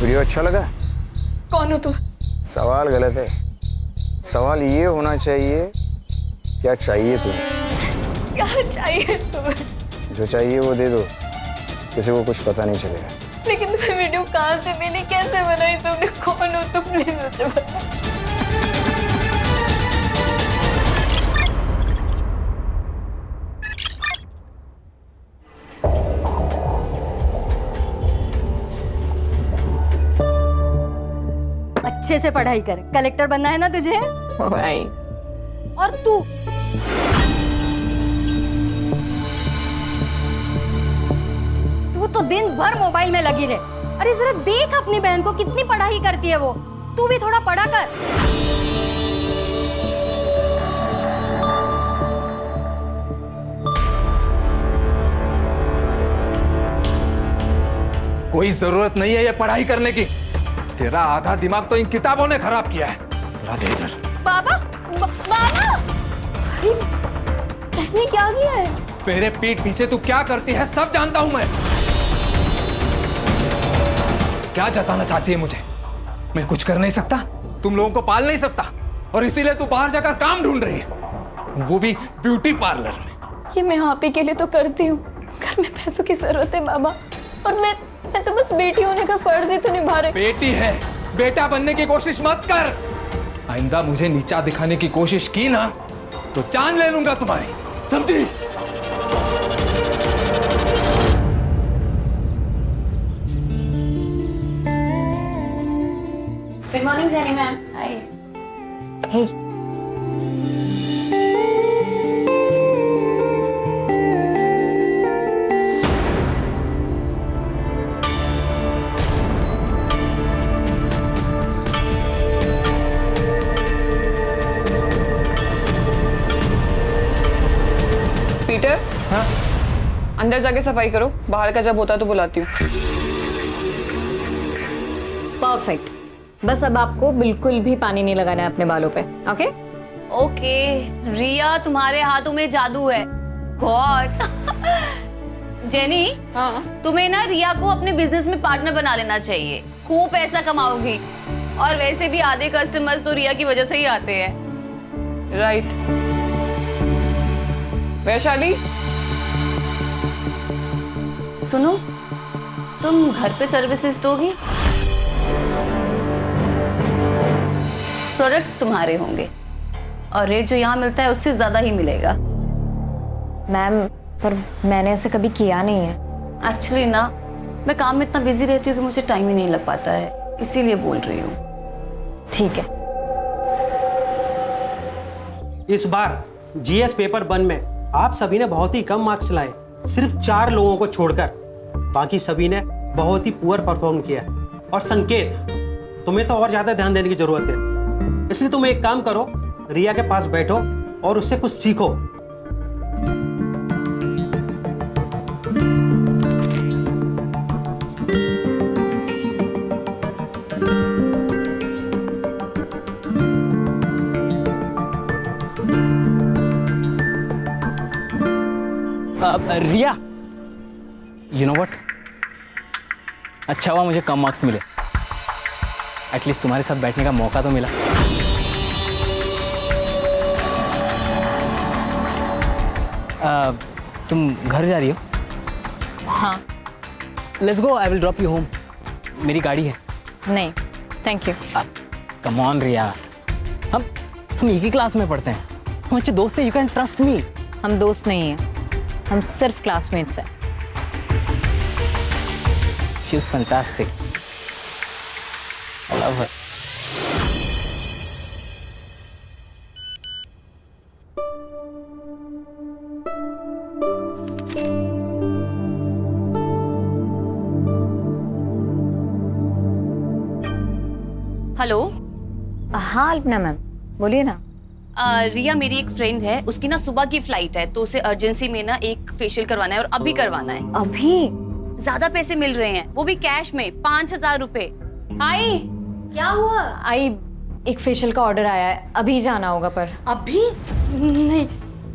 Video अच्छा लगा? कौन हो तुम? सवाल गलत है। सवाल ये होना चाहिए, क्या चाहिए तुम्हें? क्या चाहिए तुम्हें? जो चाहिए वो दे दो, किसी को कुछ पता नहीं चलेगा। लेकिन तुम्हें वीडियो कहाँ से मिली, कैसे बनाई तुमने, कौन हो तुम? प्लीज मुझे बताओ। अच्छे से पढ़ाई कर, कलेक्टर बनना है ना तुझे? भाई और तू तो दिन भर मोबाइल में लगी रहे। अरे जरा देख अपनी बहन को, कितनी पढ़ाई करती है वो। तू भी थोड़ा पढ़ा कर। कोई जरूरत नहीं है ये पढ़ाई करने की। तेरा आधा दिमाग तो इन किताबों ने खराब किया है। ला दे इधर। बाबा, बाबा, अरे मैंने क्या किया है? मेरे पीठ पीछे तू क्या करती है सब जानता हूं मैं। क्या जताना चाहती है मुझे? मैं कुछ कर नहीं सकता, तुम लोगों को पाल नहीं सकता, और इसीलिए तू बाहर जाकर काम ढूंढ रही है, वो भी ब्यूटी पार्लर में। ये मैं आप ही के लिए तो करती हूँ, घर में पैसों की जरूरत है बाबा, और मैं तो बस बेटी होने का फर्ज ही तो निभा रही। बेटी है, बेटा बनने की कोशिश मत कर। आइंदा मुझे नीचा दिखाने की कोशिश की ना तो जान ले लूंगा तुम्हारी, समझी? Good morning Jenny ma'am. Hi. Hey, Peter, हाँ? अंदर जाके सफाई करो, बाहर का जब होता है तो बुलाती हूँ। परफेक्ट। बस अब आपको बिल्कुल भी पानी नहीं लगाना है अपने बालों पे, ओके? ओके, रिया तुम्हारे हाथों में जादू है। गॉड। जेनी, हाँ, तुम्हें ना रिया को अपने बिजनेस में पार्टनर बना लेना चाहिए, खूब पैसा कमाओगी। और वैसे भी आधे कस्टमर्स तो रिया की वजह से ही आते हैं। राइट। वैशाली, सुनो, तुम घर पे सर्विसेज दोगी? प्रोडक्ट्स तुम्हारे होंगे और रेट जो यहाँ मिलता है उससे ज्यादा ही मिलेगा। मैम, पर मैंने ऐसे कभी किया नहीं है। एक्चुअली ना, मैं काम में इतना बिजी रहती हूँ कि मुझे टाइम ही नहीं लग पाता है, इसीलिए बोल रही हूँ। ठीक है। इस बार जीएस पेपर 1 में आप सभी ने बहुत ही कम मार्क्स लाए, सिर्फ 4 लोगों को छोड़कर। बाकी सभी ने बहुत ही पुअर परफॉर्म किया। और संकेत, तुम्हें तो और ज्यादा ध्यान देने की जरूरत है, इसलिए तुम एक काम करो, रिया के पास बैठो और उससे कुछ सीखो। रिया, यू नो व्हाट, अच्छा हुआ मुझे कम मार्क्स मिले, एटलीस्ट तुम्हारे साथ बैठने का मौका तो मिला। तुम घर जा रही हो? हाँ। Let's go, I will drop you home. मेरी गाड़ी है। नहीं, थैंक यू। कम ऑन रिया, हम एक ही क्लास में पढ़ते हैं, हम अच्छे दोस्त हैं, यू कैन ट्रस्ट मी। हम दोस्त नहीं हैं, हम सिर्फ क्लासमेट्स हैं। She is fantastic, I love her. Hello. हाँ अल्पना मैम, बोलिए ना। रिया मेरी एक फ्रेंड है, उसकी ना सुबह की फ्लाइट है, तो उसे अर्जेंसी में ना एक फेशियल करवाना है और अभी करवाना है। अभी? ज्यादा पैसे मिल रहे हैं, वो भी कैश में, 5000 रुपए। आई, क्या हुआ? आई, एक फेशियल का ऑर्डर आया है, अभी जाना होगा। पर अभी नहीं,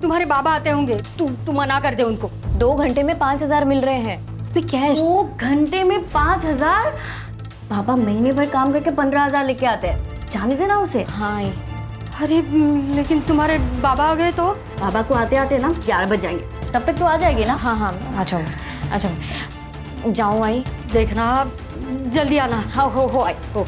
तुम्हारे बाबा आते होंगे, तू मना कर दे उनको। 2 घंटे में 5000 मिल रहे हैं, अभी कैश। 2 घंटे में 5000? पापा महीने भर काम करके 15,000 लेके आते हैं, जाने देना उसे। हाँ आई। अरे लेकिन तुम्हारे बाबा आ गए तो? पापा को आते आते ना 11 बज जाएंगे, तब तक तो आ जाएगी ना। हाँ हाँ आ जाओ आ जाओ। जाऊँ आई? देखना जल्दी आना। हाँ हो आई हो।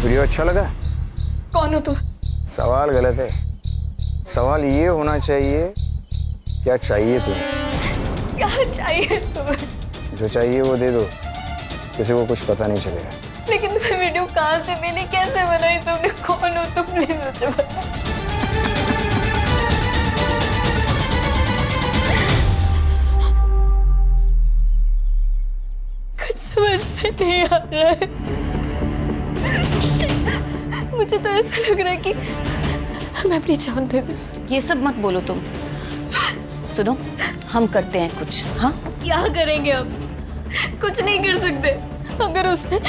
वीडियो अच्छा लगा? कौन हो तुम? सवाल गलत है। सवाल ये होना चाहिए क्या चाहिए तुम्हें? क्या चाहिए तुम्हें? जो चाहिए वो दे दो, किसी को कुछ पता नहीं चलेगा। लेकिन तुम्हें वीडियो कहाँ से मिली, कैसे बनाई तुमने, कौन हो तुम, प्लीज मुझे बता। कुछ समझ में नहीं आ रहा है। मुझे तो ऐसा लग रहा है कि मैं अपनी जान दे दूं। ये सब मत बोलो तुम। सुनो, हम करते हैं कुछ। हाँ क्या करेंगे अब? कुछ नहीं कर सकते। अगर उसने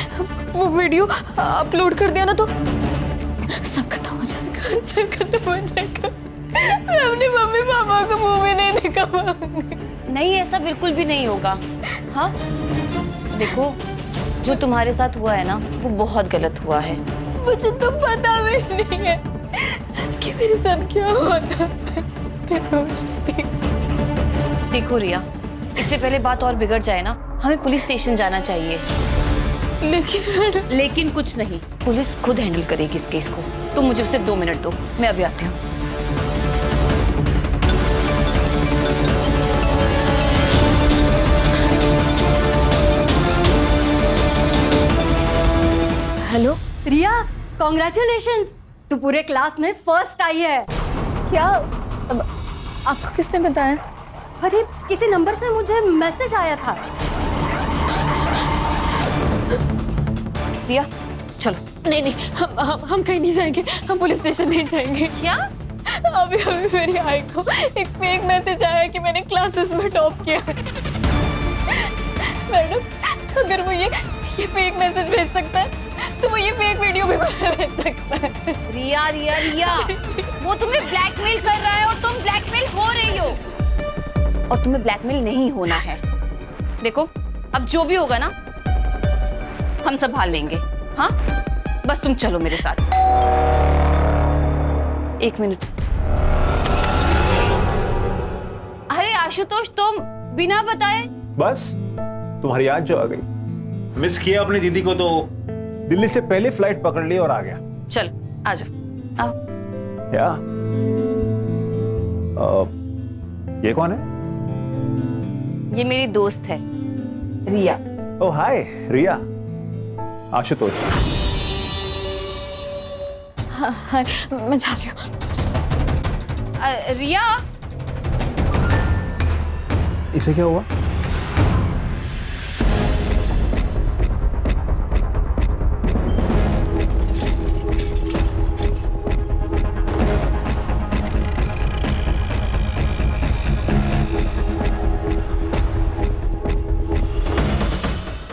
वो वीडियो अपलोड कर दिया ना तो सब खत्म हो जाएगा, सब खत्म हो जाएगा। मैं अपने मम्मी पापा को मुंह में नहीं दिखा पाऊंगी। नहीं, ऐसा बिल्कुल भी नहीं होगा। हाँ देखो, जो तुम्हारे साथ हुआ है ना वो बहुत गलत हुआ है। मुझे तो पता भी नहीं है कि मेरे साथ क्या हुआ था। देखो रिया, इससे पहले बात और बिगड़ जाए ना, हमें पुलिस स्टेशन जाना चाहिए। लेकिन कुछ नहीं, पुलिस खुद हैंडल करेगी इस केस को। तुम मुझे सिर्फ 2 मिनट दो, मैं अभी आती हूँ। हेलो रिया, कॉन्ग्रेचुलेशंस, तू पूरे क्लास में फर्स्ट आई है। क्या? आपको किसने बताया? अरे किसी नंबर से मुझे मैसेज आया था। रिया चलो। नहीं नहीं, हम कहीं नहीं जाएंगे, हम पुलिस स्टेशन नहीं जाएंगे। क्या? अभी मेरी आई को एक फेक मैसेज आया कि मैंने क्लासेस में टॉप किया है। मैडम, अगर वो ये फेक मैसेज भेज सकता है तो वो ये फेक वीडियो भी भेज सकता है। रिया रिया रिया, वो तुम्हें ब्लैकमेल कर रहा है और तुम ब्लैकमेल हो रही हो, और तुम्हें ब्लैकमेल नहीं होना है। देखो, अब जो भी होगा ना हम संभाल लेंगे। हाँ बस तुम चलो मेरे साथ। 1 मिनट। अरे आशुतोष, तुम बिना बताए? बस तुम्हारी याद जो आ गई। मिस किया अपनी दीदी को तो दिल्ली से पहले फ्लाइट पकड़ ली और आ गया। चल आ जाओ, आओ। क्या? ये कौन है? ये मेरी दोस्त है रिया। ओह हाय रिया। आशुतोष। हाँ, मैं जा रही हूँ। रिया, इसे क्या हुआ?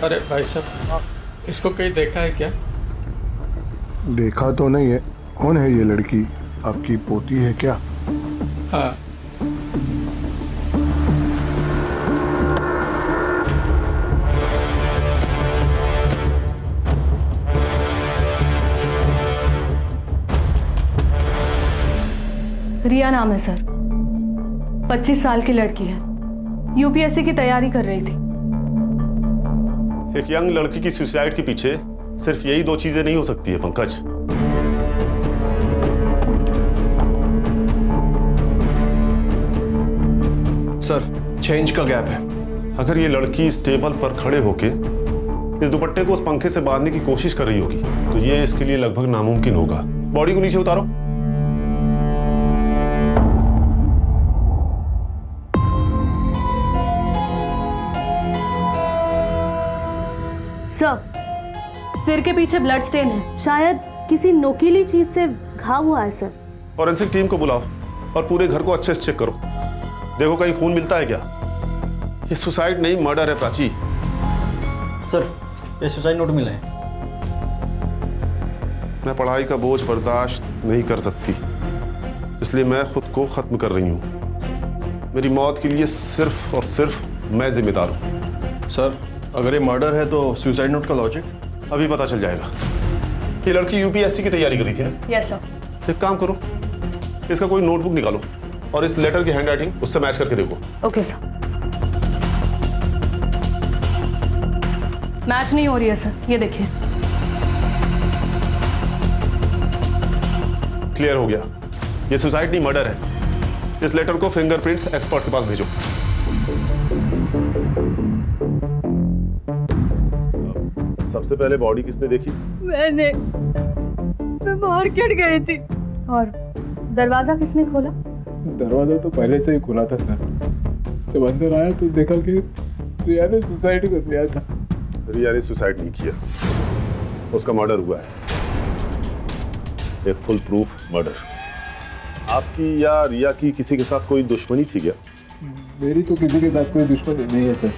अरे भाई साहब, इसको कहीं देखा है क्या? देखा तो नहीं है। कौन है ये लड़की? आपकी पोती है क्या? हाँ। रिया नाम है सर, 25 साल की लड़की है, यूपीएससी की तैयारी कर रही थी। एक यंग लड़की की सुसाइड के पीछे सिर्फ यही दो चीजें नहीं हो सकती है पंकज। सर, चेंज का गैप है। अगर ये लड़की इस टेबल पर खड़े होके इस दुपट्टे को उस पंखे से बांधने की कोशिश कर रही होगी तो ये इसके लिए लगभग नामुमकिन होगा। बॉडी को नीचे उतारो। सर, सिर के पीछे ब्लड स्टेन है, शायद किसी नोकीली चीज से घाव हुआ है सर। फॉरेंसिक टीम को बुलाओ और पूरे घर को अच्छे से चेक करो। देखो कहीं खून मिलता है क्या। ये सुसाइड नहीं मर्डर है प्राची। सर, ये सुसाइड नोट मिला है। मैं पढ़ाई का बोझ बर्दाश्त नहीं कर सकती, इसलिए मैं खुद को खत्म कर रही हूँ। मेरी मौत के लिए सिर्फ और सिर्फ मैं जिम्मेदार हूँ। सर, अगर ये मर्डर है तो सुसाइड नोट का लॉजिक अभी पता चल जाएगा। ये लड़की यूपीएससी की तैयारी कर रही थी ना? Yes sir. एक काम करो, इसका कोई नोटबुक निकालो और इस लेटर की हैंडराइटिंग उससे मैच करके देखो। Okay sir. मैच नहीं हो रही है सर, ये देखिए। क्लियर हो गया, ये सुसाइड नहीं मर्डर है। इस लेटर को फिंगरप्रिंट्स एक्सपर्ट के पास भेजो। सबसे पहले बॉडी किसने देखी? मैं मार्केट गई थी। और दरवाजा किसने खोला? दरवाजा तो पहले से ही खुला था सर। जब अंदर आया तो देखा कि रिया ने सुसाइड कर लिया था। रिया ने सुसाइड नहीं किया, उसका मर्डर हुआ है। एक फुल प्रूफ मर्डर। आपकी या रिया की किसी के साथ कोई दुश्मनी थी क्या? मेरी तो किसी के साथ कोई दुश्मनी नहीं है सर।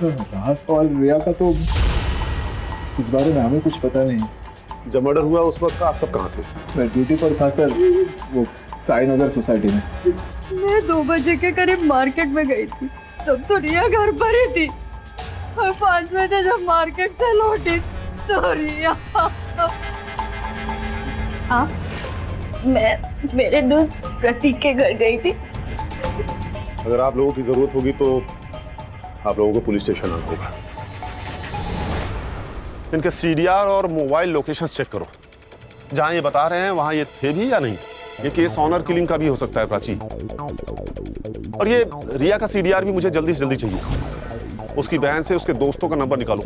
रहा सवाल रिया का, तो इस बारे में हमें कुछ पता नहीं। जब मर्डर हुआ उस वक्त आप सब कहाँ थे? मैं ड्यूटी पर था सर, वो साई नगर सोसाइटी में। मैं 2 बजे के करीब मार्केट में गई थी, तब तो रिया घर पर ही थी। और 5 बजे जब मार्केट से लौटी तो रिया। आप? मैं मेरे दोस्त प्रतीक के घर गई थी। अगर आप लोगों की जरूरत होगी तो आप लोगों को पुलिस स्टेशन आना होगा। इनके सीडीआर और मोबाइल लोकेशन चेक करो। जहां ये बता रहे हैं वहां ये थे भी या नहीं। ये केस ऑनर किलिंग का भी हो सकता है प्राची। और ये रिया का सीडीआर भी मुझे जल्दी से जल्दी चाहिए। उसकी बहन से उसके दोस्तों का नंबर निकालो।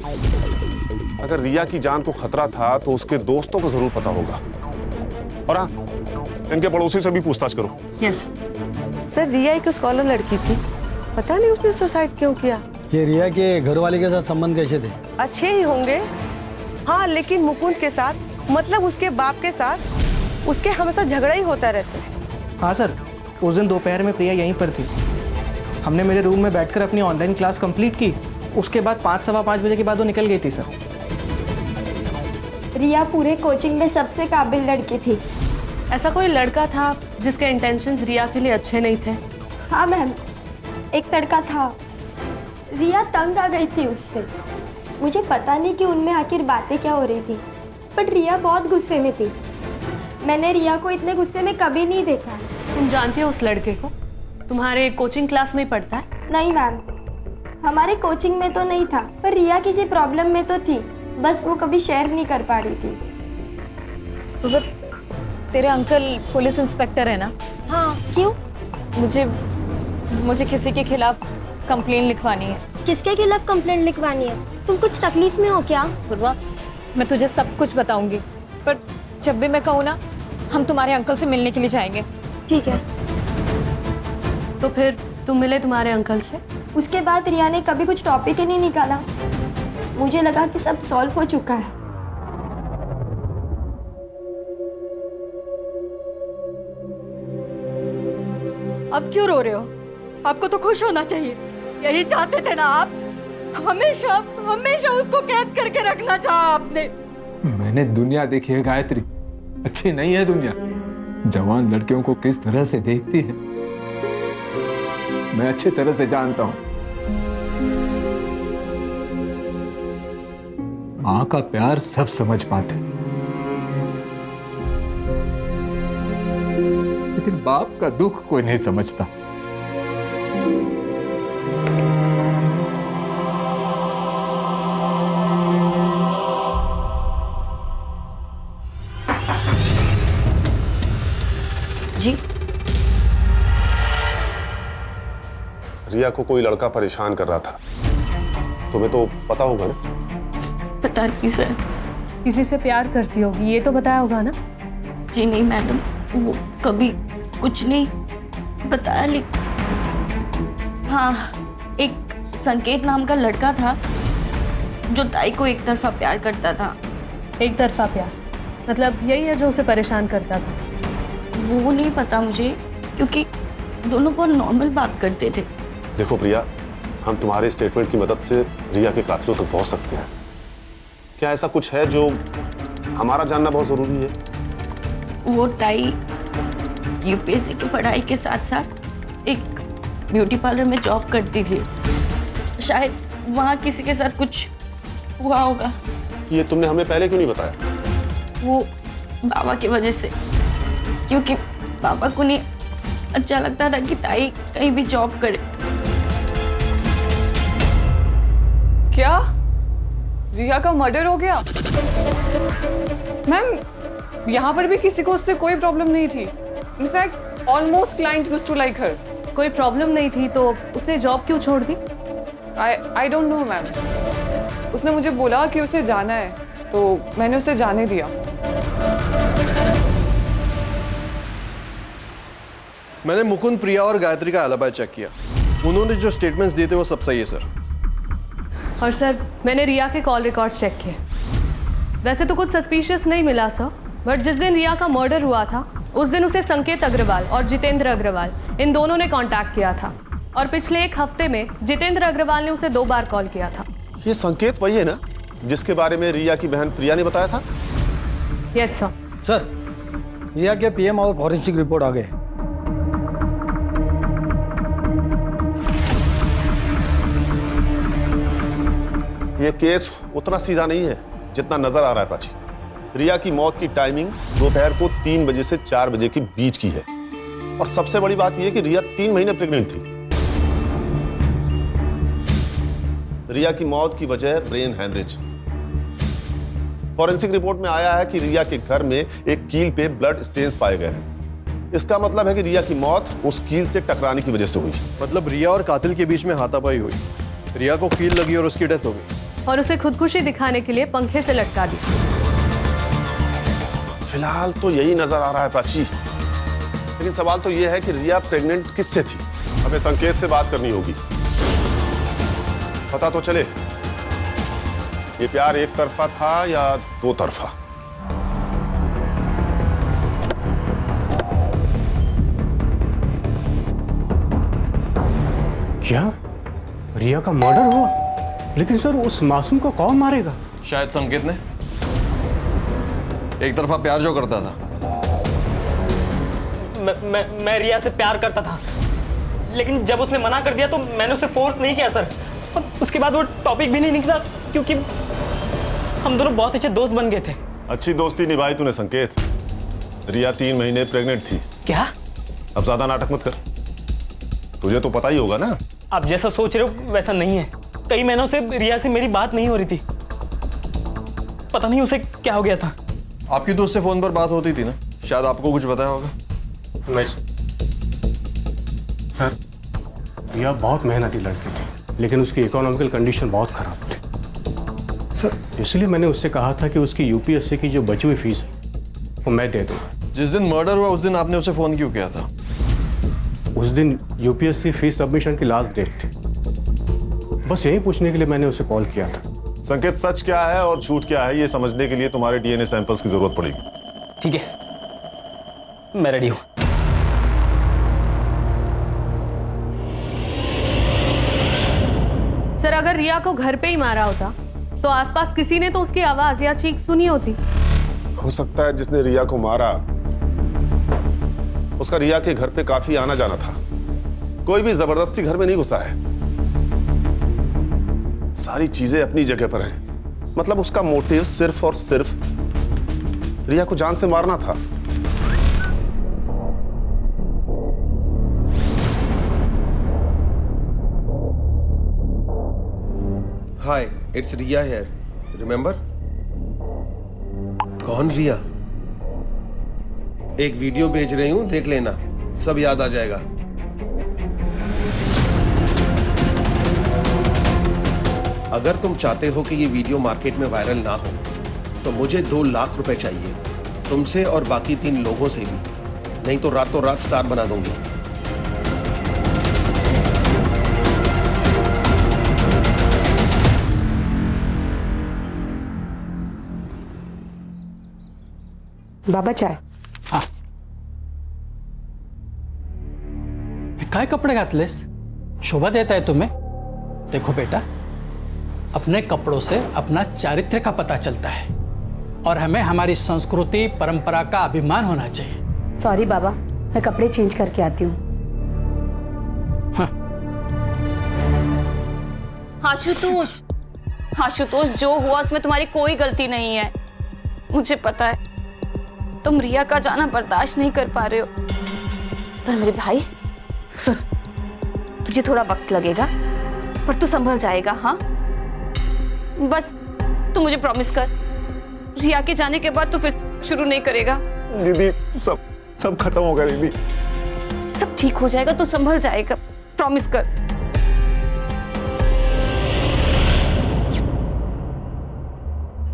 अगर रिया की जान को खतरा था तो उसके दोस्तों को जरूर पता होगा। और हाँ, इनके पड़ोसी से भी पूछताछ करो। यस सर, रिया एक स्कॉलर लड़की थी, पता नहीं उसने सुसाइड क्यों किया। ये रिया के घर वाले के साथ संबंध कैसे थे? अच्छे ही होंगे, हाँ, लेकिन मुकुंद के साथ, मतलब उसके बाप के साथ उसके हमेशा झगड़ा ही होता रहता है। हाँ सर, उस दिन दोपहर में प्रिया यहीं पर थी। हमने मेरे रूम में बैठकर अपनी ऑनलाइन क्लास कंप्लीट की। उसके बाद 5 सवा 5 बजे के बाद वो निकल गई थी सर। रिया पूरे कोचिंग में सबसे काबिल लड़की थी। ऐसा कोई लड़का था जिसके इंटेंशंस रिया के लिए अच्छे नहीं थे? हाँ मैम, एक लड़का था। रिया तंग आ गई थी उससे। मुझे पता नहीं कि उनमें आखिर बातें क्या हो रही थी, बट रिया बहुत गुस्से में थी। मैंने रिया को इतने गुस्से में कभी नहीं देखा। तुम जानती हो उस लड़के को? तुम्हारे कोचिंग क्लास में ही पढ़ता है? नहीं मैम, हमारे कोचिंग में तो नहीं था, पर रिया किसी प्रॉब्लम में तो थी, बस वो कभी शेयर नहीं कर पा रही थी। तो तेरे अंकल पुलिस इंस्पेक्टर है ना? हाँ, क्यों? मुझे किसी के खिलाफ कंप्लेन लिखवानी है। किसके खिलाफ कंप्लेंट लिखवानी है? तुम कुछ तकलीफ में हो क्या? पूर्वा, मैं तुझे सब कुछ बताऊंगी, पर जब भी मैं कहूँ ना, हम तुम्हारे अंकल से मिलने के लिए जाएंगे। ठीक है। तो फिर तुम मिले तुम्हारे अंकल से? उसके बाद रिया ने कभी कुछ टॉपिक ही नहीं निकाला। मुझे लगा कि सब सॉल्व हो चुका है। अब क्यों रो रहे हो? आपको तो खुश होना चाहिए। यही चाहते थे ना आप? हमेशा हमेशा उसको कैद करके रखना चाहा आपने। मैंने दुनिया देखी है गायत्री, अच्छी नहीं है दुनिया। जवान लड़कियों को किस तरह से देखती है मैं अच्छी तरह से जानता हूं। मां का प्यार सब समझ पाते, लेकिन बाप का दुख कोई नहीं समझता। जी रिया को कोई लड़का परेशान कर रहा था, तुम्हें तो पता होगा ना? पता नहीं सर। किसी से प्यार करती होगी, ये तो बताया होगा ना? जी नहीं मैडम, वो कभी कुछ नहीं बताया। लेकिन हाँ, एक संकेत नाम का लड़का था जो ताई को एक तरफा प्यार करता था। एक तरफा प्यार मतलब यही है जो उसे परेशान करता था? वो नहीं पता मुझे, क्योंकि दोनों बहुत नॉर्मल बात करते थे। देखो प्रिया, हम तुम्हारे स्टेटमेंट की मदद से रिया के कातिलों तक पहुंच सकते हैं। क्या ऐसा कुछ है जो हमारा जानना बहुत जरूरी है? वो ताई यूपीएससी की पढ़ाई के साथ साथ एक ब्यूटी पार्लर में जॉब करती थी। शायद वहाँ किसी के साथ कुछ हुआ होगा। ये तुमने हमें पहले क्यों नहीं बताया? वो बाबा की वजह से, क्योंकि पापा को नहीं अच्छा लगता था कि ताई कहीं भी जॉब करे। क्या रिया का मर्डर हो गया? मैम, यहाँ पर भी किसी को उससे कोई प्रॉब्लम नहीं थी। In fact almost client used to like her. कोई प्रॉब्लम नहीं थी तो उसने जॉब क्यों छोड़ दी? I don't know ma'am. उसने मुझे बोला कि उसे जाना है, तो मैंने उसे जाने दिया। मैंने मुकुंद, प्रिया और गायत्री का एलिबी चेक किया। उन्होंने जो स्टेटमेंट्स दिए थे वो सब सही है सर। और सर, मैंने रिया के कॉल रिकॉर्ड्स चेक किए। वैसे तो कुछ सस्पिशियस नहीं मिला सर, बट जिस दिन रिया का मर्डर हुआ था उस दिन उसे संकेत अग्रवाल और जितेंद्र अग्रवाल इन दोनों ने कांटेक्ट किया था। और पिछले एक हफ्ते में जितेंद्र अग्रवाल ने उसे 2 बार कॉल किया था। ये संकेत वही है ना जिसके बारे में रिया की बहन प्रिया ने बताया था? Yes sir. सर, रिया के पीएम और फॉरेंसिक रिपोर्ट आ गए। ये केस उतना सीधा नहीं है जितना नजर आ रहा है प्राची। रिया की मौत की टाइमिंग दोपहर को 3 बजे से 4 बजे के बीच की है। और सबसे बड़ी बात यह कि रिया 3 महीने प्रेग्नेंट थी। रिया की मौत की वजह ब्रेन हैमरेज। फॉरेंसिक रिपोर्ट में आया है कि रिया के घर में एक कील पे ब्लड स्टेन्स पाए गए हैं। इसका मतलब है कि रिया की मौत उस कील से टकराने की वजह से हुई। मतलब रिया और कातिल के बीच में हाथापाई हुई, रिया को कील लगी और उसकी डेथ हो गई। और उसे खुदकुशी दिखाने के लिए पंखे से लटका दी। फिलहाल तो यही नजर आ रहा है प्राची, लेकिन सवाल तो यह है कि रिया प्रेग्नेंट किससे थी? हमें संकेत से बात करनी होगी। पता तो चले ये प्यार एक तरफा था या 2 तरफा। क्या रिया का मर्डर हुआ? लेकिन सर, उस मासूम को कौन मारेगा? शायद संकेत ने। एक तरफा प्यार जो करता था। मैं रिया से प्यार करता था, लेकिन जब उसने मना कर दिया तो मैंने उसे फोर्स नहीं किया सर। और उसके बाद वो टॉपिक भी नहीं निकला, क्योंकि हम दोनों बहुत अच्छे दोस्त बन गए थे। अच्छी दोस्ती निभाई तूने संकेत। रिया 3 महीने प्रेग्नेंट थी। क्या? अब ज्यादा नाटक मत कर, तुझे तो पता ही होगा ना। आप जैसा सोच रहे हो वैसा नहीं है। कई महीनों से रिया से मेरी बात नहीं हो रही थी। पता नहीं उसे क्या हो गया था। आपकी तो उससे फोन पर बात होती थी ना, शायद आपको कुछ बताया होगा। सर, रिया बहुत मेहनती लड़की थी, लेकिन उसकी इकोनॉमिकल कंडीशन बहुत खराब थी सर। इसलिए मैंने उससे कहा था कि उसकी यूपीएससी की जो बची हुई फीस है वो मैं दे दूंगा। जिस दिन मर्डर हुआ उस दिन आपने उसे फोन क्यों किया था? उस दिन यूपीएससी फीस सबमिशन की लास्ट डेट थी। बस यही पूछने के लिए मैंने उसे कॉल किया था। संकेत, सच क्या है और झूठ क्या है ये समझने के लिए तुम्हारे डीएनए सैंपल्स की जरूरत पड़ेगी। ठीक है, मैं रेडी हूं। सर, अगर रिया को घर पे ही मारा होता तो आसपास किसी ने तो उसकी आवाज या चीख सुनी होती। हो सकता है जिसने रिया को मारा उसका रिया के घर पे काफी आना जाना था। कोई भी जबरदस्ती घर में नहीं घुसा है। सारी चीजें अपनी जगह पर हैं। मतलब उसका मोटिव सिर्फ और सिर्फ रिया को जान से मारना था। हाय, इट्स रिया हियर, रिमेम्बर? कौन रिया? एक वीडियो भेज रही हूं, देख लेना, सब याद आ जाएगा। अगर तुम चाहते हो कि ये वीडियो मार्केट में वायरल ना हो तो मुझे 2 लाख रुपए चाहिए, तुमसे और बाकी 3 लोगों से भी, नहीं तो रातों रात स्टार बना दूंगी। बाबा चाय। काय कपडे घातलेस? शोभा देता है तुम्हें? देखो बेटा, अपने कपड़ों से अपना चारित्र्य का पता चलता है और हमें हमारी संस्कृति परंपरा का अभिमान होना चाहिए। सॉरी बाबा, मैं कपड़े चेंज करके आती हूँ। आशुतोष, आशुतोष, जो हुआ उसमें तुम्हारी कोई गलती नहीं है। मुझे पता है तुम रिया का जाना बर्दाश्त नहीं कर पा रहे हो, पर मेरे भाई सुन, तुझे थोड़ा वक्त लगेगा पर तू संभल जाएगा। हाँ, बस तू मुझे प्रॉमिस कर, रिया के जाने के बाद तू फिर शुरू नहीं करेगा। दीदी सब खत्म हो गया दीदी, सब ठीक हो जाएगा, तू संभल जाएगा, प्रॉमिस कर।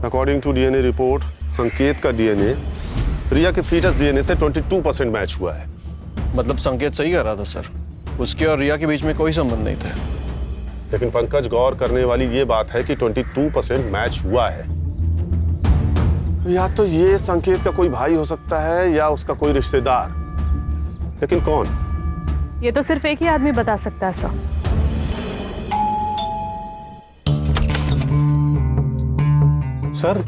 अकॉर्डिंग टू डीएनए रिपोर्ट, संकेत का डीएनए रिया के फीटस डीएनए से 22% मैच हुआ है। मतलब संकेत सही कर रहा था सर, उसके और रिया के बीच में कोई संबंध नहीं था। लेकिन पंकज, गौर करने वाली ये बात है कि 22% मैच हुआ है। या तो ये संकेत का कोई भाई हो सकता है या उसका कोई रिश्तेदार, लेकिन कौन? ये तो सिर्फ एक ही आदमी बता सकता है सर। सर,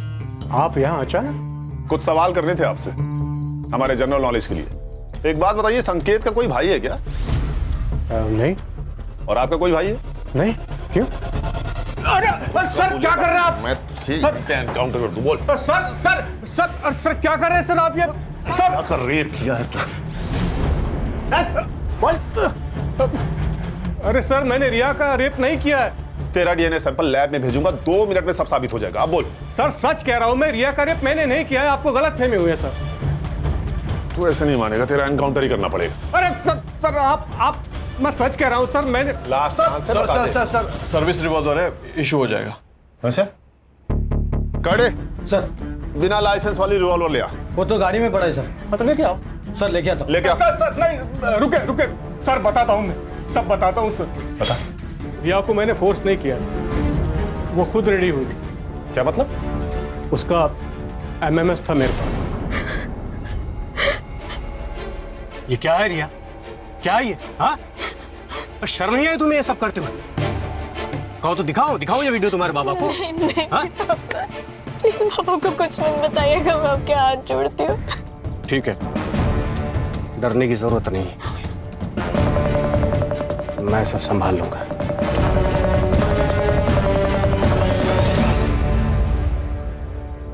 आप यहाँ अचानक? कुछ सवाल करने थे आपसे, हमारे जनरल नॉलेज के लिए। एक बात बताइए, संकेत का कोई भाई है क्या? नहीं। और आपका कोई भाई है? नहीं। क्यों? अरे सर, क्या कर रहे हैं आप? मैं सर एनकाउंटर कर दूं, बोल। सर क्या कर रहे हैं सर आप? ये क्या कर रेप किया है? अरे सर, मैंने रिया का रेप नहीं किया है। तेरा डीएनए सैंपल लैब में भेजूंगा, 2 मिनट में सब साबित हो जाएगा। अब बोल। सर सच कह रहा हूं मैं, रिया का रेप मैंने नहीं किया है, आपको गलतफहमी हुई है सर। तू ऐसे नहीं मानेगा, तेरा एनकाउंटर ही करना पड़ेगा। अरे सर आप मैं सच कह रहा हूं सर, मैंने लास्ट सर सर्विस रिवॉल्वर है, इशू हो जाएगा। अच्छा कड़े सर, बिना लाइसेंस वाली रिवॉल्वर ले आ। वो तो गाड़ी में पड़ा है सर। मतलब लेके आओ सर, लेके आता। लेके आओ। सर नहीं, रुके सर, बताता हूं मैं, सब बताता हूं सर। बता। रिया को मैंने फोर्स नहीं किया, वो खुद रेडी हुई। क्या मतलब? उसका एमएमएस था मेरे पास। ये क्या है रिया? क्या है ये? हाँ, शर्म नहीं आई तुम्हें ये सब करते हुए? कहो तो दिखाओ ये वीडियो तुम्हारे बाबा को। नहीं, प्लीज पापा को कुछ मत बताइएगा, मैं आपके हाथ जोड़ती हूँ। ठीक है, डरने की जरूरत नहीं, मैं सब संभाल लूंगा।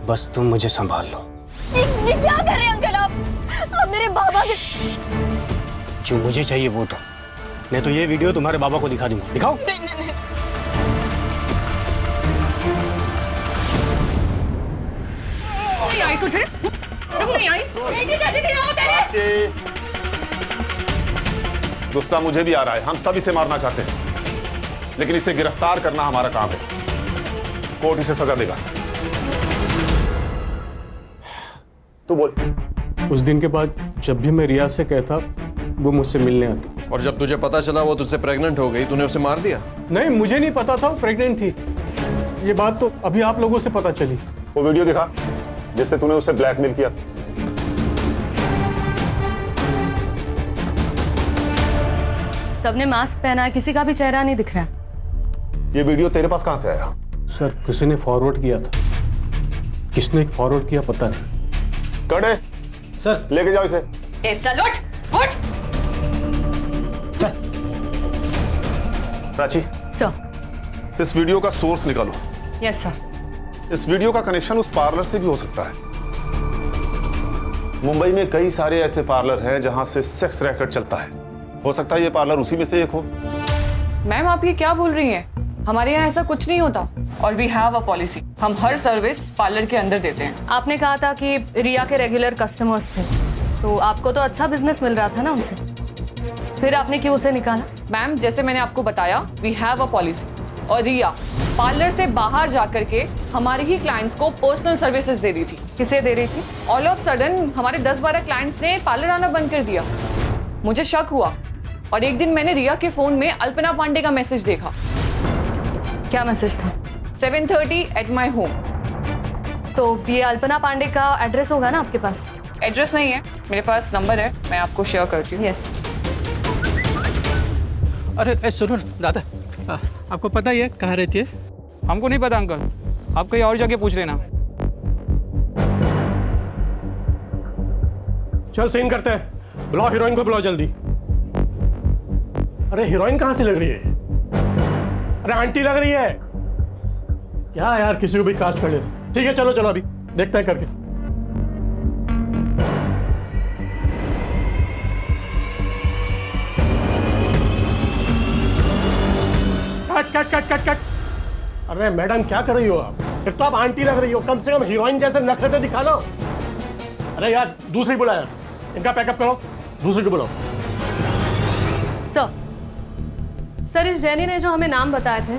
बस तुम मुझे संभाल लो। ये क्या कर रहे हैं अंकल आप मेरे बाबा के। जो मुझे चाहिए वो दो, नहीं तो ये वीडियो तुम्हारे बाबा को दिखा दूंगा। दिखाओ। नहीं। आई तुझे? नहीं आई? कैसे गिरा हो तेरे? गुस्सा मुझे भी आ रहा है, हम सब इसे मारना चाहते हैं, लेकिन इसे गिरफ्तार करना हमारा काम है। कोर्ट इसे सजा देगा। तू बोल। उस दिन के बाद जब भी मैं रिया से कहता, वो मुझसे मिलने आती। और जब तुझे पता चला वो तुझसे प्रेग्नेंट हो गई, तूने उसे मार दिया? नहीं, मुझे नहीं पता था वो प्रेग्नेंट थी। ये बात तो अभी आप लोगों से पता चली। वो वीडियो दिखा जिससे तूने उसे ब्लैकमेल किया। सबने मास्क पहना है, किसी का भी चेहरा नहीं दिख रहा। ये वीडियो तेरे पास कहां से आया? सर, किसी ने फॉरवर्ड किया था। किसने फॉरवर्ड किया पता नहीं। कड़े सर, लेके जाओ इसे। उठ। प्राची सर। इस वीडियो का सोर्स निकालो। Yes sir. इस वीडियो का कनेक्शन उस पार्लर से भी हो सकता है। मुंबई में कई सारे ऐसे पार्लर हैं जहां से सेक्स रैकेट चलता है। हो सकता है ये पार्लर उसी में से एक हो। मैम, आप ये क्या बोल रही हैं? हमारे यहाँ ऐसा कुछ नहीं होता और वी हैव अ पॉलिसी, हम हर सर्विस पार्लर के अंदर देते हैं। आपने कहा था कि रिया के रेगुलर कस्टमर्स थे, तो आपको तो अच्छा बिजनेस मिल रहा था ना उनसे, फिर आपने क्यों उसे निकाला? मैम जैसे मैंने आपको बताया, वी हैव अ पॉलिसी, और रिया पार्लर से बाहर जाकर के हमारे ही क्लाइंट्स को पर्सनल सर्विसेज दे रही थी। किसे दे रही थी? ऑल ऑफ सडन हमारे 10-12 क्लाइंट्स ने पार्लर आना बंद कर दिया। मुझे शक हुआ और एक दिन मैंने रिया के फोन में अल्पना पांडे का मैसेज देखा। क्या मैसेज था? 7:30 एट माई होम। तो ये अल्पना पांडे का एड्रेस होगा ना आपके पास? एड्रेस नहीं है, मेरे पास नंबर है, मैं आपको शेयर करती हूँ। यस। अरे सुनो दादा, आपको पता ही है कहाँ रहती है? हमको नहीं पता अंकल, आप कहीं और जाके पूछ लेना। चल सीन करते हैं, बुलाओ हीरोइन को, बुलाओ जल्दी। अरे हीरोइन कहाँ से लग रही है? अरे आंटी लग रही है क्या यार, किसी को भी कास्ट कर ले। ठीक है चलो चलो अभी देखते हैं करके। Cut cut cut cut cut. अरे मैडम क्या कर रही हो आप? एक तो आप आंटी लग रही हो, कम से कम हीरोइन जैसे नखरे तो दिखा लो। अरे यार दूसरी बुला यार, इनका पैकअप करो, दूसरी को बुलाओ। सर इस जैनी ने जो हमें नाम बताए थे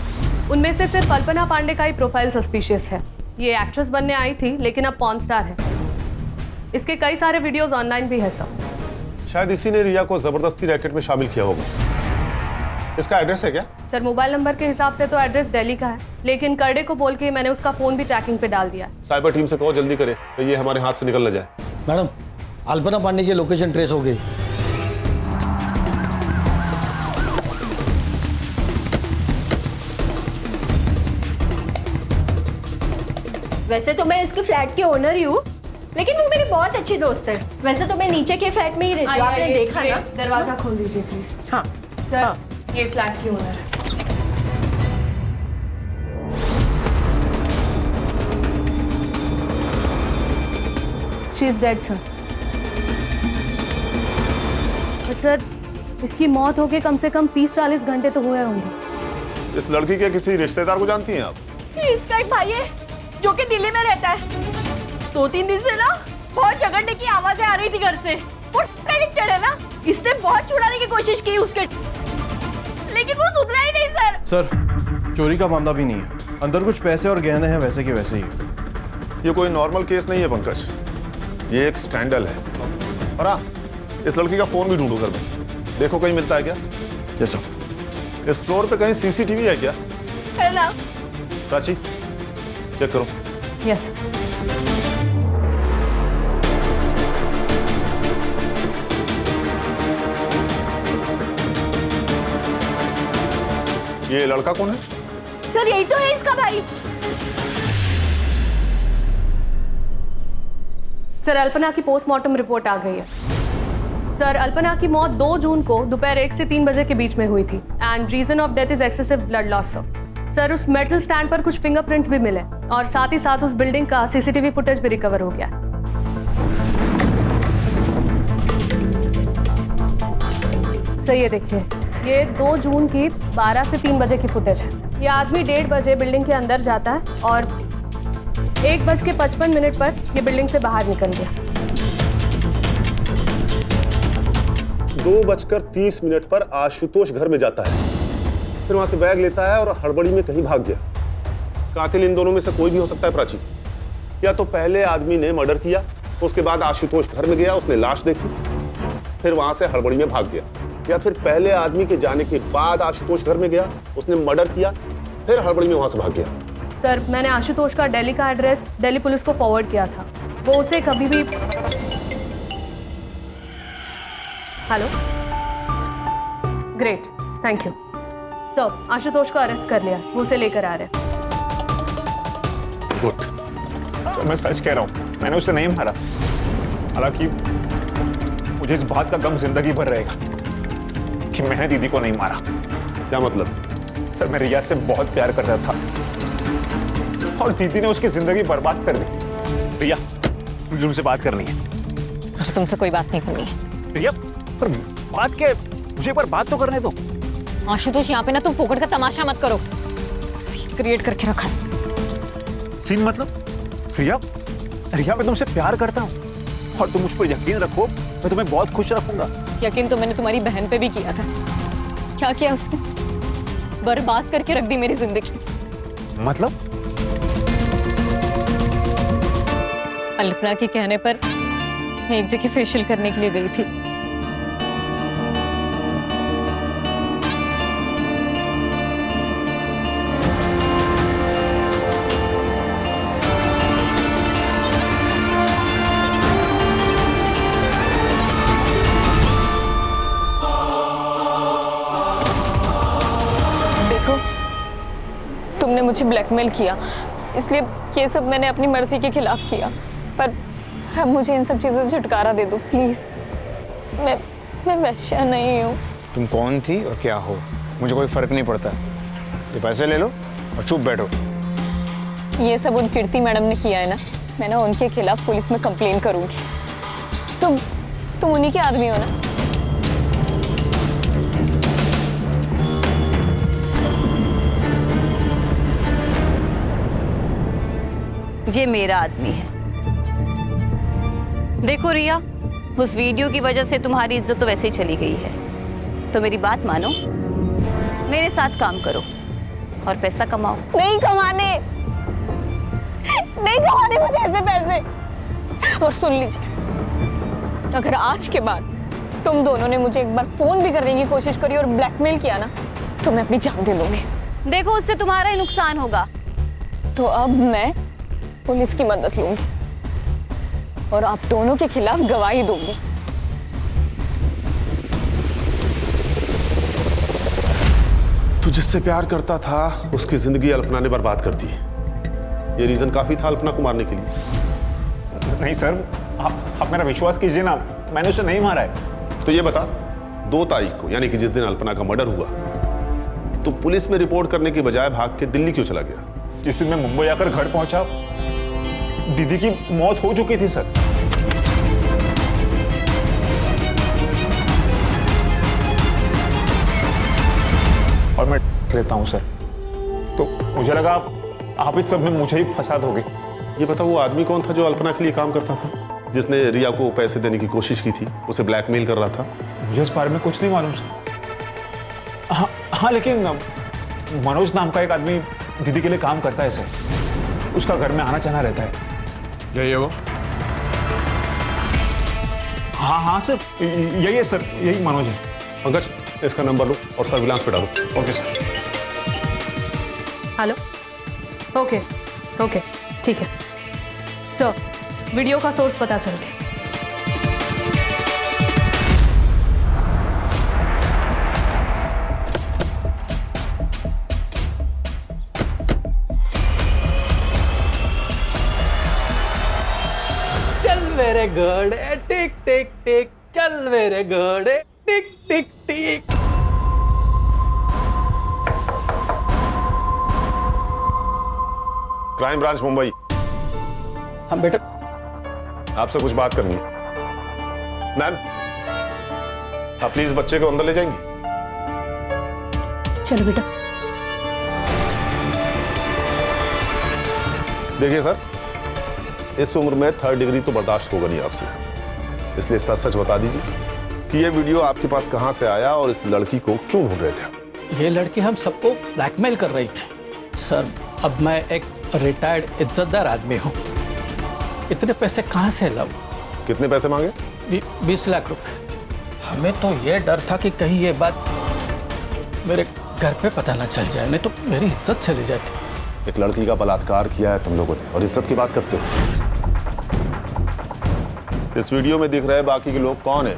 उनमें से सिर्फ अल्पना पांडे का ही प्रोफाइल सस्पिशियस है। ये एक्ट्रेस बनने आई थी लेकिन अब पॉर्न स्टार है। इसके कई सारे वीडियोस ऑनलाइन भी है सर। शायद इसी ने रिया को जबरदस्ती रैकेट में शामिल किया होगा। इसका एड्रेस है क्या? सर मोबाइल नंबर के हिसाब से तो एड्रेस दिल्ली का है, लेकिन करडे को बोल के मैंने उसका फोन भी ट्रैकिंग पे डाल दिया। साइबर टीम से कहो जल्दी करे तो ये हमारे हाथ से निकल न जाए। मैडम अल्पना पांडे की लोकेशन ट्रेस हो गई। वैसे तो मैं इसके फ्लैट की ओनर ही हूँ, लेकिन वो मेरी बहुत अच्छी दोस्त है। वैसे तो मैं नीचे के फ्लैट में ही रहती हूँ, आपने देखा ना। दरवाजा खोल दीजिए प्लीज। हाँ सर हाँ। ये फ्लैट की ओनर है। She is dead sir. Sir इसकी मौत होके कम से कम 30-40 घंटे तो हुए होंगे। इस लड़की के किसी रिश्तेदार को जानती हैं आप? इसका एक भाई है जो कि दिल्ली में रहता है। 2-3 दिन से ना बहुत झगड़ने की आवाजें आ रही थी घर से। वो एडिक्टेड है ना, इसने बहुत छुड़ाने की कोशिश की उसके, लेकिन वो सुधरा ही नहीं सर। सर चोरी का मामला भी नहीं है, अंदर कुछ पैसे और गहने हैं वैसे के वैसे ही। ये कोई नॉर्मल केस नहीं है पंकज, ये एक स्कैंडल है। और हाँ, इस लड़की का फोन भी ढूंढो घर में, देखो कहीं मिलता है क्या। Yes sir. इस फ्लोर पे कहीं सीसीटीवी है क्या? है ना। प्राची चेक करो। यस। ये लड़का कौन है? सर यही तो है इसका भाई। सर अल्पना की पोस्टमार्टम रिपोर्ट आ गई है। सर अल्पना की मौत 2 जून को दोपहर 1 से 3 बजे के बीच में हुई थी and reason of death is excessive blood loss. Sir उस मेटल स्टैंड पर कुछ फिंगरप्रिंट्स भी मिले और साथ ही साथ उस बिल्डिंग का सीसीटीवी फुटेज भी रिकवर हो गया। सर ये देखिए, ये 2 जून की 12 से 3 बजे की फुटेज है। ये आदमी 1:30 बजे बिल्डिंग के अंदर जाता है और 1:55 पर ये बिल्डिंग से बाहर निकल गया। 2:30 पर आशुतोष घर में जाता है, फिर वहां से बैग लेता है और हड़बड़ी में कहीं भाग गया। कातिल इन दोनों में से कोई भी हो सकता है प्राची। या तो पहले आदमी ने मर्डर किया, उसके बाद आशुतोष घर में गया, उसने लाश देखी, फिर वहां से हड़बड़ी में भाग गया, या फिर पहले आदमी के जाने के बाद आशुतोष घर में गया, उसने मर्डर किया, फिर हड़बड़ी में वहां से भाग गया। सर मैंने आशुतोष का दिल्ली का एड्रेस दिल्ली पुलिस को फॉरवर्ड किया था, वो उसे कभी भी। Hello, great, thank you sir. Ashutosh को अरेस्ट कर लिया, वो उसे लेकर आ रहे हैं। गुड। तो मैं सच कह रहा हूँ, मैंने उसे नहीं मारा। हालांकि मुझे इस बात का गम जिंदगी भर रहेगा कि मैंने दीदी को नहीं मारा। क्या मतलब? सर मैं रिया से बहुत प्यार करता था और दीदी ने उसकी जिंदगी बर्बाद कर दी। रिया मुझे तुमसे बात करनी है। मुझे तुमसे कोई बात नहीं करनी है। रिया पर बात के, मुझे एक बार बात तो करने दो। आशुतोष यहाँ पे ना तुम फोकट का तमाशा मत करो। क्रिएट करके रखा है। सीन मतलब? रिया, रिया मैं तुमसे प्यार करता हूँ और तुम मुझ पर यकीन रखो, मैं तुम्हें बहुत खुश रखूंगा। यकीन तो मैंने तुम्हारी बहन पे भी किया था। क्या किया उसने? बर्बाद करके रख दी मेरी जिंदगी। मतलब? अल्पना के कहने पर मैं एक जगह फेशियल करने के लिए गई थी। देखो, तुमने मुझे ब्लैकमेल किया, इसलिए ये सब मैंने अपनी मर्जी के खिलाफ किया। पर अब मुझे इन सब चीज़ों से छुटकारा दे दो प्लीज़। मैं वैश्या नहीं हूँ। तुम कौन थी और क्या हो मुझे कोई फर्क नहीं पड़ता। ये पैसे ले लो और चुप बैठो। ये सब उन कीर्ति मैडम ने किया है ना, मैं ना उनके खिलाफ पुलिस में कंप्लेन करूंगी। तुम उन्हीं के आदमी हो ना? ये मेरा आदमी है। देखो रिया, उस वीडियो की वजह से तुम्हारी इज्जत तो वैसे ही चली गई है, तो मेरी बात मानो, मेरे साथ काम करो और पैसा कमाओ। नहीं कमाने मुझे ऐसे पैसे। और सुन लीजिए, अगर आज के बाद तुम दोनों ने मुझे एक बार फोन भी करने की कोशिश करी और ब्लैकमेल किया ना, तो मैं अपनी जान दे लूंगी। देखो, उससे तुम्हारा ही नुकसान होगा। तो अब मैं पुलिस की मदद लूंगी और आप दोनों के खिलाफ गवाही दूंगी। तू जिससे प्यार करता था उसकी जिंदगी अल्पना ने बर्बाद कर दी। ये रीजन काफी था अल्पना को मारने के लिए। नहीं सर, आप मेरा विश्वास कीजिए ना, मैंने उसे नहीं मारा है। तो ये बता, 2 तारीख को यानी कि जिस दिन अल्पना का मर्डर हुआ, तो पुलिस में रिपोर्ट करने की बजाय भाग के दिल्ली क्यों चला गया? जिस दिन मैं मुंबई आकर घर पहुंचा, दीदी की मौत हो चुकी थी सर। और मैं लेता हूं सर, तो मुझे लगा आप इस सब में मुझे ही फंसा दोगे। ये बता, वो आदमी कौन था जो अल्पना के लिए काम करता था, जिसने रिया को पैसे देने की कोशिश की थी, उसे ब्लैकमेल कर रहा था? मुझे इस बारे में कुछ नहीं मालूम सर। हाँ, लेकिन मनोज नाम का एक आदमी दीदी के लिए काम करता है सर। उसका घर में आना जाना रहता है। यही है वो? हाँ सर, यही है सर, यही मनोज है। पंकज, इसका नंबर लो और सर्विलांस पे डालो। Okay sir. हेलो। ओके, ठीक है सर। वीडियो का सोर्स पता चल गया। मेरे घोड़े टिक टिक टिक, चल मेरे घोड़े टिक टिक टिक। Crime branch Mumbai. हम बेटा, आपसे कुछ बात करनी है। मैम, आप प्लीज बच्चे को अंदर ले जाएंगी? चलो बेटा। देखिए सर, इस उम्र में 3rd डिग्री तो बर्दाश्त होगा नहीं आपसे, इसलिए सच सच बता दीजिए कि ये वीडियो आपके पास कहां से आया और इस लड़की को क्यों ढूंढ रहे थे? ये लड़की हम सबको ब्लैकमेल कर रही थी सर। अब मैं एक रिटायर्ड इज्जतदार आदमी हूँ, इतने पैसे कहाँ से लाऊं? कितने पैसे मांगे? 20 लाख रुपए। हमें तो ये डर था कि कहीं ये बात मेरे घर पे पता ना चल जाए, नहीं तो मेरी इज्जत चली जाती। एक लड़की का बलात्कार किया है तुम लोगों ने और इज्जत की बात करते हो। इस वीडियो में दिख रहे बाकी के लोग कौन है?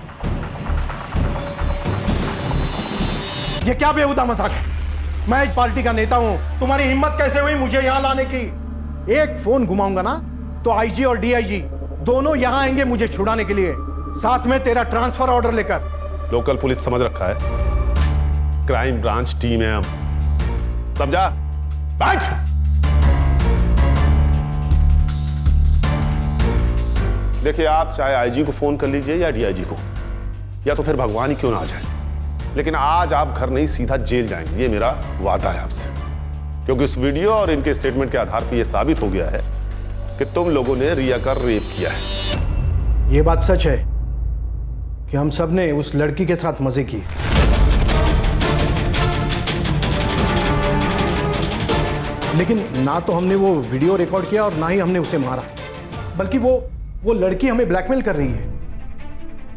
ये क्या बेहुदा मजाक है? मैं एक पार्टी का नेता हूं, तुम्हारी हिम्मत कैसे हुई मुझे यहां लाने की? एक फोन घुमाऊंगा ना तो आईजी और डीआईजी दोनों यहां आएंगे मुझे छुड़ाने के लिए, साथ में तेरा ट्रांसफर ऑर्डर लेकर। लोकल पुलिस समझ रखा है, क्राइम ब्रांच टीम है हम, समझा? बैठ। देखिए, आप चाहे आईजी को फोन कर लीजिए या डीआईजी को, या तो फिर भगवान ही क्यों ना आ जाए, लेकिन आज आप घर नहीं सीधा जेल जाएंगे, ये मेरा वादा है आपसे। क्योंकि इस वीडियो और इनके स्टेटमेंट के आधार पर यह साबित हो गया है कि तुम लोगों ने रिया का रेप किया है। ये बात सच है कि हम सब ने उस लड़की के साथ मजे किए, लेकिन ना तो हमने वो वीडियो रिकॉर्ड किया और ना ही हमने उसे मारा, बल्कि वो लड़की हमें ब्लैकमेल कर रही है।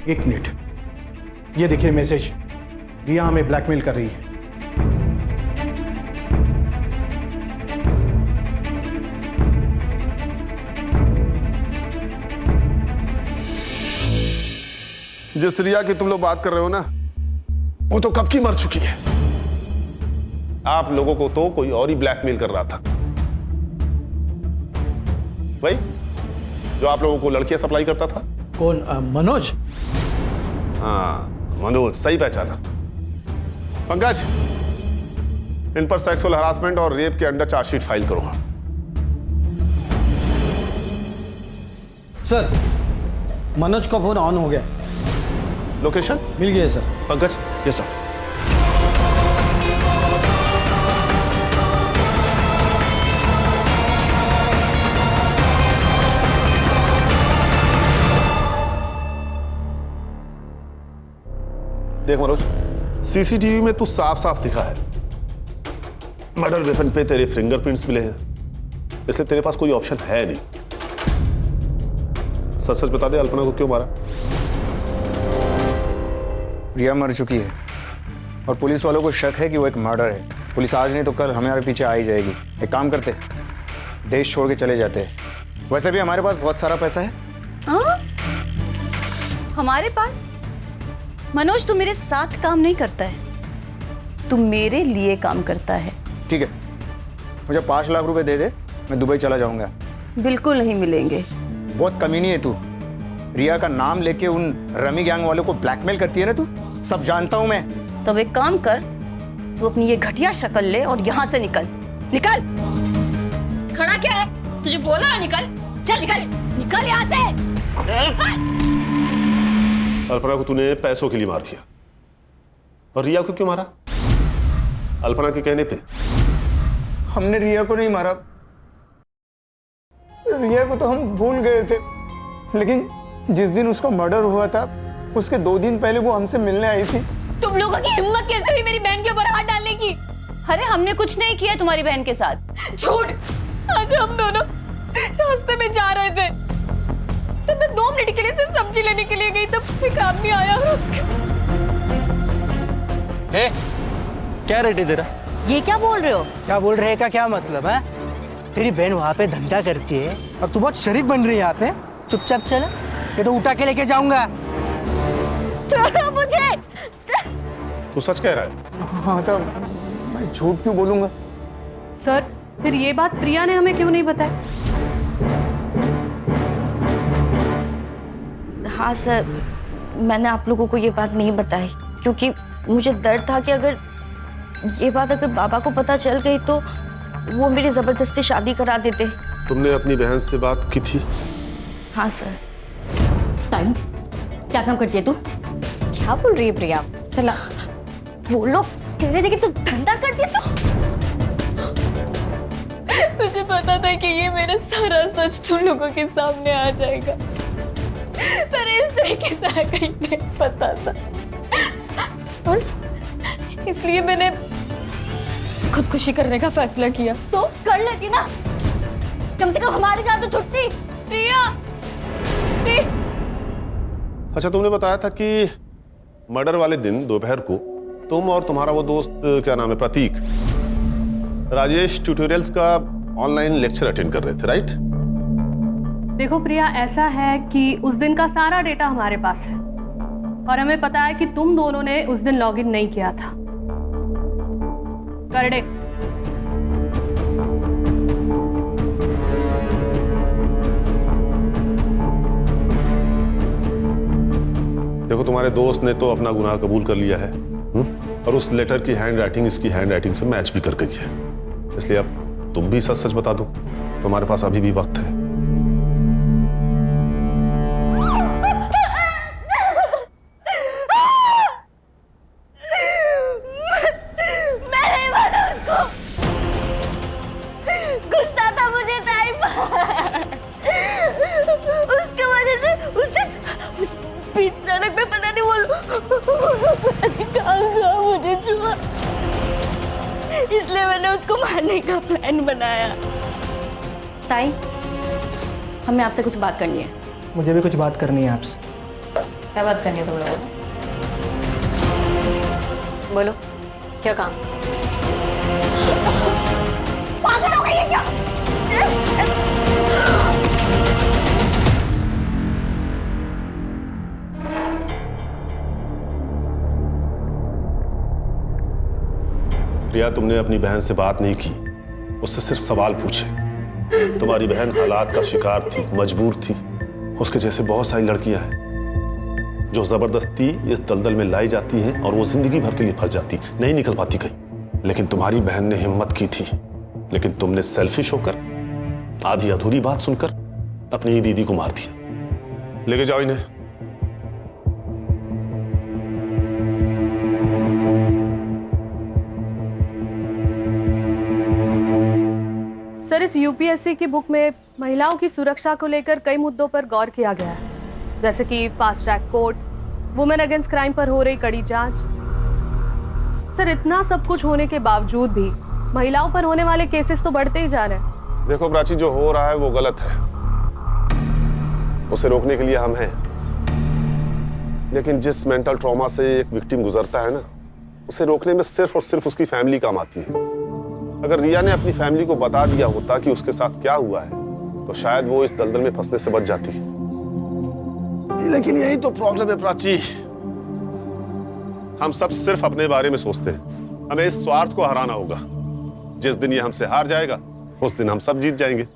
एक मिनट, ये देखिए मैसेज, रिया हमें ब्लैकमेल कर रही है। जिस रिया की तुम लोग बात कर रहे हो ना, वो तो कब की मर चुकी है। आप लोगों को तो कोई और ही ब्लैकमेल कर रहा था, भाई जो आप लोगों को लड़कियां सप्लाई करता था। कौन? मनोज? हाँ मनोज, सही पहचाना। पंकज, इन पर सेक्सुअल हरासमेंट और रेप के अंडर चार्जशीट फाइल करो। सर, मनोज का फोन ऑन हो गया। लोकेशन मिल गया सर। पंकज? Yes sir. देख मनोज, सीसीटीवी में तू साफ साफ दिखा है, मर्डर वेपन पे तेरे फिंगरप्रिंट्स मिले हैं, इसलिए तेरे पास कोई ऑप्शन है नहीं। सच सच बता दे, अल्पना को क्यों मारा? रिया मर चुकी है और पुलिस वालों को शक है कि वो एक मर्डर है। पुलिस आज नहीं तो कल हमारे पीछे आ ही जाएगी। एक काम करते, देश छोड़ के चले जाते। वैसे भी हमारे पास बहुत सारा पैसा है। हाँ? हमारे पास? मनोज, तू मेरे साथ काम नहीं करता है, तू मेरे लिए काम करता है। ठीक है, मुझे 5 लाख रुपए दे दे, मैं दुबई चला जाऊंगा। बिल्कुल नहीं मिलेंगे। बहुत कमीनी है तू। रिया का नाम लेके उन रमी गैंग वालों को ब्लैकमेल करती है ना तू, सब जानता हूं मैं। तो एक काम कर, तू अपनी ये घटिया शक्ल ले और यहाँ से निकल। निकल। खड़ा क्या है? तुझे बोला ना निकल। चल निकल, निकल यहाँ से। अल्पना को तूने पैसों के लिए मार दिया, और रिया को क्यों मारा? अल्पना के कहने पे। हमने रिया को नहीं मारा, रिया को तो हम भूल गए थे, लेकिन जिस दिन उसका मर्डर हुआ था उसके 2 दिन पहले वो हमसे मिलने आई थी। तुम लोगों की हिम्मत कैसे हुई मेरी बहन के ऊपर हाथ डालने की? अरे हमने कुछ नहीं किया तुम्हारी बहन के साथ। झूठ। आज हम दोनों रास्ते में जा रहे थे, तब मैं 2 मिनट के लिए सिर्फ सब्जी लेने के लिए गई, तब एक आदमी आया और उसके क्या रेट है तेरा? ये क्या बोल रहे हो? क्या बोल रहे का क्या मतलब है? तेरी बहन वहाँ पे धंधा करती है और तू बहुत शरीफ बन रही है यहाँ पे। चुपचाप चल, ये तो उठा के लेके जाऊंगा। छोड़ो मुझे। तू सच कह रहा है? हाँ सर, मैं झूठ क्यों बोलूंगा? सर, फिर ये बात प्रिया ने हमें क्यों नहीं बताई? हाँ सर, मैंने आप लोगों को ये बात नहीं बताई क्योंकि मुझे डर था कि अगर ये बात अगर बाबा को पता चल गई तो वो मेरी जबरदस्ती शादी करा देते। तुमने अपनी बहन से बात की थी? हाँ सर। टाइम क्या काम करती है तू? क्या बोल रही है प्रिया? चला, वो लोग कह रहे थे कि तू धंधा करती है। तो मुझे पता था कि ये मेरा सारा सच तुम लोगों के सामने आ जाएगा, पर इस तरीके से आएगा ही नहीं पता था, और इसलिए मैंने खुदकुशी करने का फैसला किया। तो कर लेती ना, कम से कम हमारी जान तो छुटती। प्रिया, अच्छा, तुमने बताया था कि मर्डर वाले दिन दोपहर को तुम और तुम्हारा वो दोस्त, क्या नाम है, प्रतीक, राजेश ट्यूटोरियल्स का ऑनलाइन लेक्चर अटेंड कर रहे थे, राइट? देखो प्रिया, ऐसा है कि उस दिन का सारा डेटा हमारे पास है और हमें पता है कि तुम दोनों ने उस दिन लॉगिन नहीं किया था। करडे, देखो, तुम्हारे दोस्त ने तो अपना गुनाह कबूल कर लिया है, और उस लेटर की हैंड राइटिंग इसकी हैंड राइटिंग से मैच भी कर गई है, इसलिए अब तुम भी सच सच बता दो, तुम्हारे पास अभी भी वक्त है। बीच सड़क पे पता नहीं वो कहाँ मुझे छुआ, इसलिए मैंने उसको मारने का प्लान बनाया। ताई, हमें आपसे कुछ बात करनी है। मुझे भी कुछ बात करनी है आपसे। क्या बात करनी है तुम लोगों को? बोलो, क्या काम? पागल हो गई है क्या? प्रिया, तुमने अपनी बहन से बात नहीं की, उससे सिर्फ सवाल पूछे। तुम्हारी बहन हालात का शिकार थी, मजबूर थी। उसके जैसे बहुत सारी लड़कियां हैं जो जबरदस्ती इस दलदल में लाई जाती हैं और वो जिंदगी भर के लिए फंस जाती, नहीं निकल पाती कहीं। लेकिन तुम्हारी बहन ने हिम्मत की थी, लेकिन तुमने सेल्फिश होकर आधी अधूरी बात सुनकर अपनी ही दीदी को मार दिया। लेके जाओ इन्हें। सर, इस यूपीएससी की बुक में महिलाओं की सुरक्षा को लेकर कई मुद्दों पर गौर किया गया है, जैसे कि fast track court, women against crime पर हो रही कड़ी जांच। सर, इतना सब कुछ होने के बावजूद भी महिलाओं पर होने वाले केसेस तो बढ़ते ही जा रहे हैं। देखो प्राची, जो हो रहा है वो गलत है, उसे रोकने के लिए हम हैं। लेकिन जिस मेंटल ट्रॉमा से एक विक्टिम गुजरता है ना, उसे रोकने में सिर्फ और सिर्फ उसकी फैमिली काम आती है। अगर रिया ने अपनी फैमिली को बता दिया होता कि उसके साथ क्या हुआ है, तो शायद वो इस दलदल में फंसने से बच जाती। लेकिन यही तो प्रॉब्लम है प्राची, हम सब सिर्फ अपने बारे में सोचते हैं। हमें इस स्वार्थ को हराना होगा। जिस दिन ये हमसे हार जाएगा, उस दिन हम सब जीत जाएंगे।